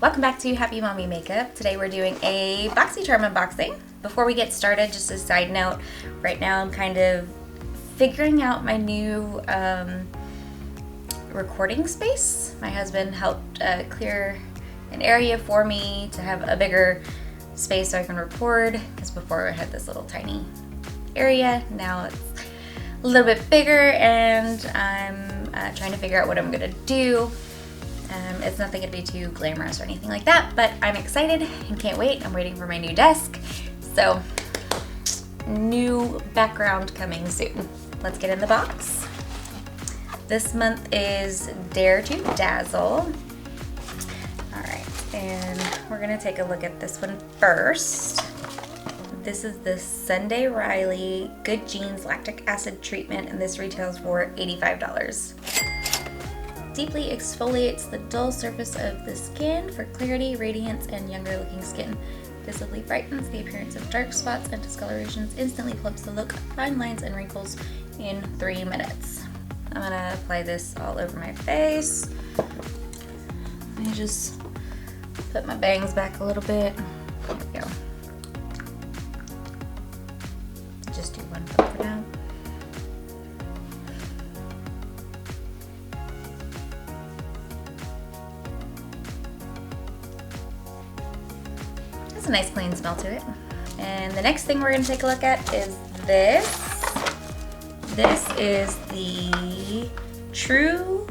Welcome back to Happy Mommy Makeup. Today we're doing a BoxyCharm unboxing. Before we get started, just a side note, right now I'm kind of figuring out my new recording space. My husband helped clear an area for me to have a bigger space so I can record, because before I had this little tiny area. Now it's a little bit bigger and I'm trying to figure out what I'm gonna do. It's nothing gonna be too glamorous or anything like that, but I'm excited and can't wait. I'm waiting for my new desk. So, new background coming soon. Let's get in the box. This month is Dare to Dazzle. All right, and we're gonna take a look at this one first. This is the Sunday Riley Good Genes Lactic Acid Treatment, and this retails for $85. Deeply exfoliates the dull surface of the skin for clarity, radiance, and younger looking skin. Visibly brightens the appearance of dark spots and discolorations, instantly plumps the look, fine lines, and wrinkles in 3 minutes. I'm gonna apply this all over my face. Let me just put my bangs back a little bit. There we go. Just do one for now. Has a nice clean smell to it. And the next thing we're going to take a look at is this. This is the True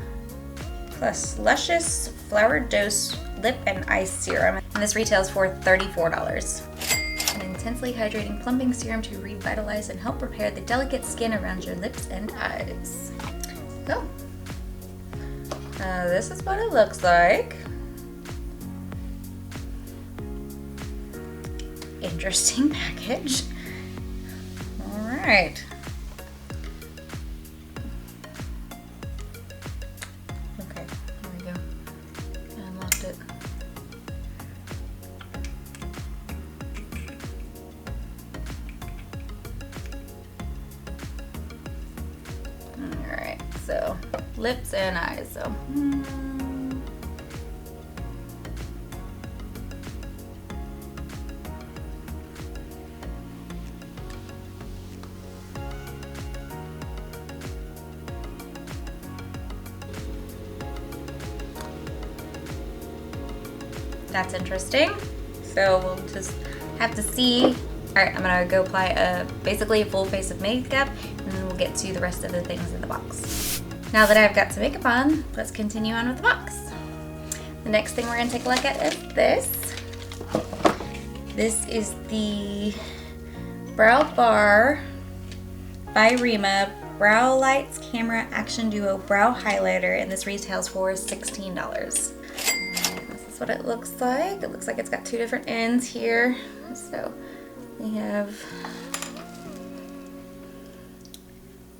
plus Luscious Flowerdose Lip and Eye Serum. And this retails for $34. An intensely hydrating plumping serum to revitalize and help repair the delicate skin around your lips and eyes. So, this is what it looks like. Interesting package. All right. Okay, there we go. Unlocked it. All right, so lips and eyes. So. That's interesting. So we'll just have to see. All right, I'm gonna go apply basically a full face of makeup, and then we'll get to the rest of the things in the box. Now that I've got some makeup on, let's continue on with the box. The next thing we're gonna take a look at is this. This is the Brow Bar by REEMA Browlights Camera Action Duo Brow Highlighter, and this retails for $16. What it looks like. It looks like it's got two different ends here. So we have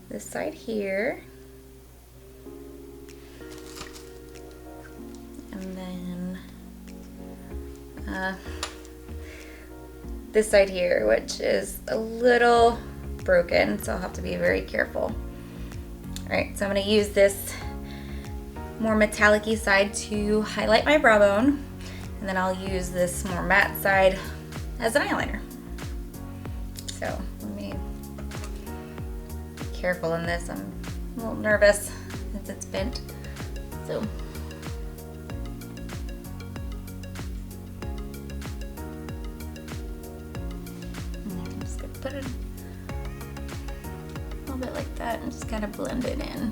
this side here, and then this side here, which is a little broken, so I'll have to be very careful. All right, so I'm going to use this more metallic-y side to highlight my brow bone, and then I'll use this more matte side as an eyeliner. So let me be careful in this. I'm a little nervous since it's bent. So I'm just gonna put it a little bit like that and just kind of blend it in.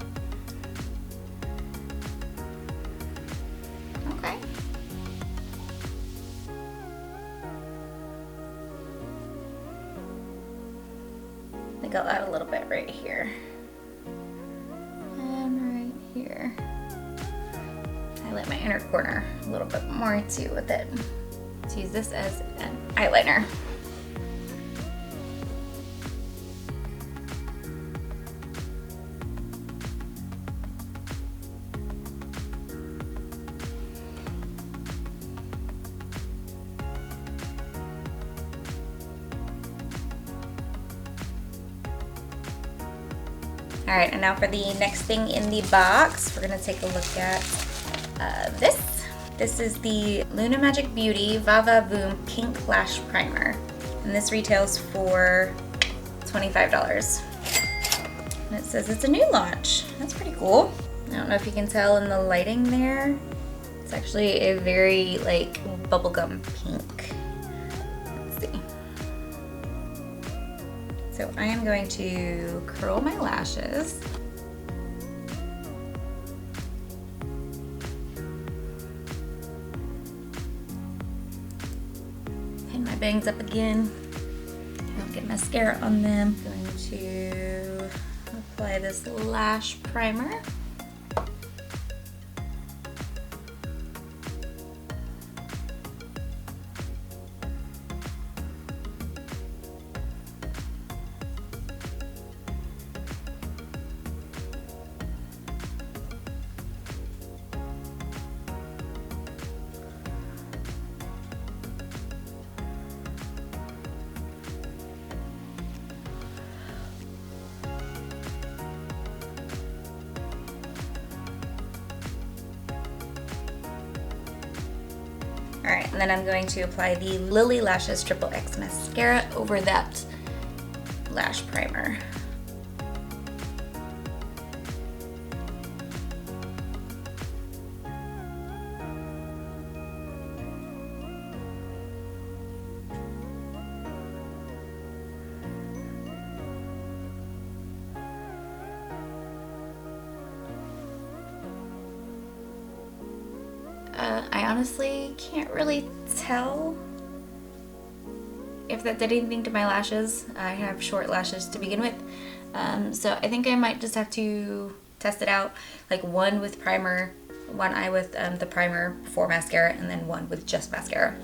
I think I'll add a little bit right here and right here. Highlight my inner corner a little bit more too with it. Let's use this as an eyeliner. All right, and now for the next thing in the box, we're gonna take a look at this. This is the Luna Magic Beauty Vava Voom Pink Lash Primer. And this retails for $25. And it says it's a new launch. That's pretty cool. I don't know if you can tell in the lighting there. It's actually a very like bubblegum pink. Let's see. So I am going to curl my lashes. Pin my bangs up again. Don't get mascara on them. I'm going to apply this lash primer. Alright, and then I'm going to apply the Lily Lashes Triple X Mascara over that lash primer. I honestly can't really tell if that did anything to my lashes. I have short lashes to begin with, so I think I might just have to test it out, like one with primer, one eye with the primer before mascara, and then one with just mascara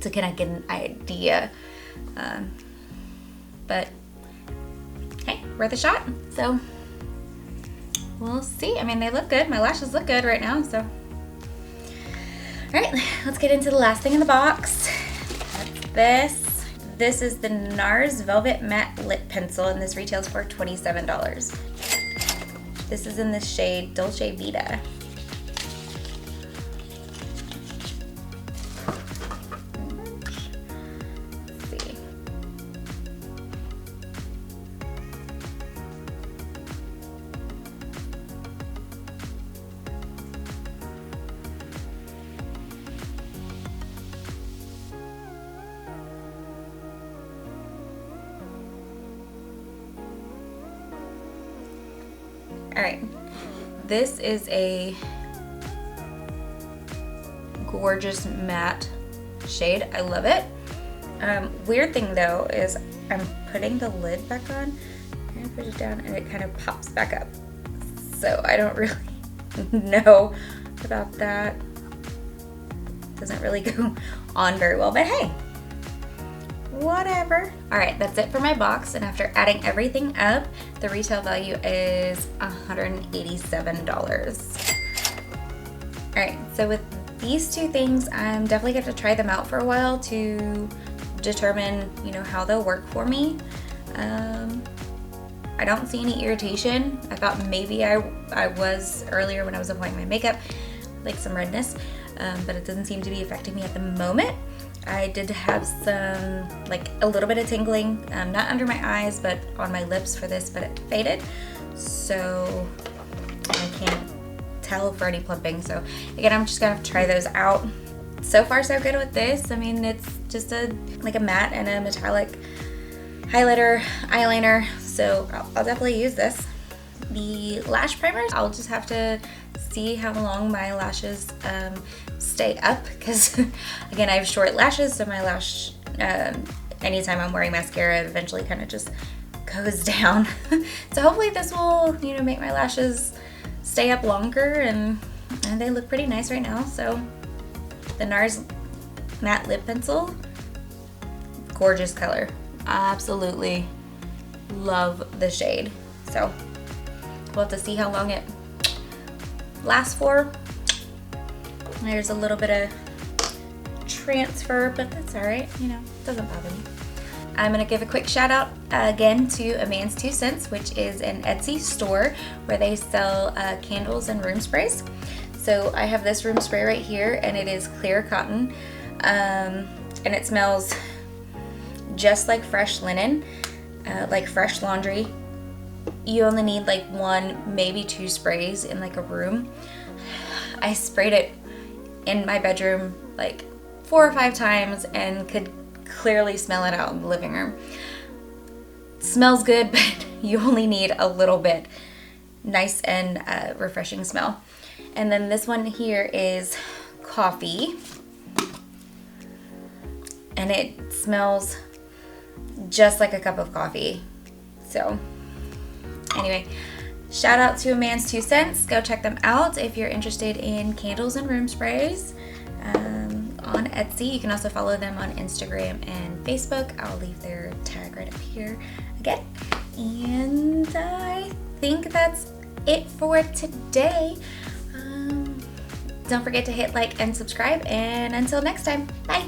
to kind of get an idea. But hey, worth a shot. So we'll see. I mean, they look good. My lashes look good right now, so. All right, let's get into the last thing in the box. That's this. This is the NARS Velvet Matte Lip Pencil, and this retails for $27. This is in the shade Dolce Vita. Let's see. All right, this is a gorgeous matte shade. I love it. Weird thing though is I'm putting the lid back on and I put it down and it kind of pops back up. So I don't really know about that. Doesn't really go on very well, but hey, whatever. All right, that's it for my box, and after adding everything up, the retail value is $187. All right, so with these two things, I'm definitely going to try them out for a while to determine, you know, how they'll work for me. I don't see any irritation. I thought maybe I was earlier when I was applying my makeup, like some redness, but it doesn't seem to be affecting me at the moment. I did have some, like a little bit of tingling, not under my eyes, but on my lips for this, but it faded. So I can't tell for any plumping. So again, I'm just gonna have to try those out. So far so good with this. I mean, it's just like a matte and a metallic highlighter, eyeliner. So I'll definitely use this. The lash primers, I'll just have to see how long my lashes stay up, because again, I have short lashes, so my lash, anytime I'm wearing mascara, it eventually kind of just goes down. So hopefully this will, you know, make my lashes stay up longer, and they look pretty nice right now. So the NARS Matte Lip Pencil, gorgeous color. Absolutely love the shade. So we'll have to see how long it lasts for. There's a little bit of transfer, but that's all right, you know, it doesn't bother me. I'm gonna give a quick shout out again to A Man's 2 Cents, which is an Etsy store where they sell candles and room sprays. So I have this room spray right here, and it is clear cotton, and it smells just like fresh linen, like fresh laundry. You only need like 1, maybe 2 sprays in like a room. I sprayed it in my bedroom like 4 or 5 times and could clearly smell it out in the living room. It smells good, but you only need a little bit. Nice and refreshing smell. And then this one here is coffee, and it smells just like a cup of coffee. So anyway, shout out to A Man's 2 Cents. Go check them out if you're interested in candles and room sprays on Etsy. You can also follow them on Instagram and Facebook. I'll leave their tag right up here again. And I think that's it for today. Don't forget to hit like and subscribe, and until next time, bye.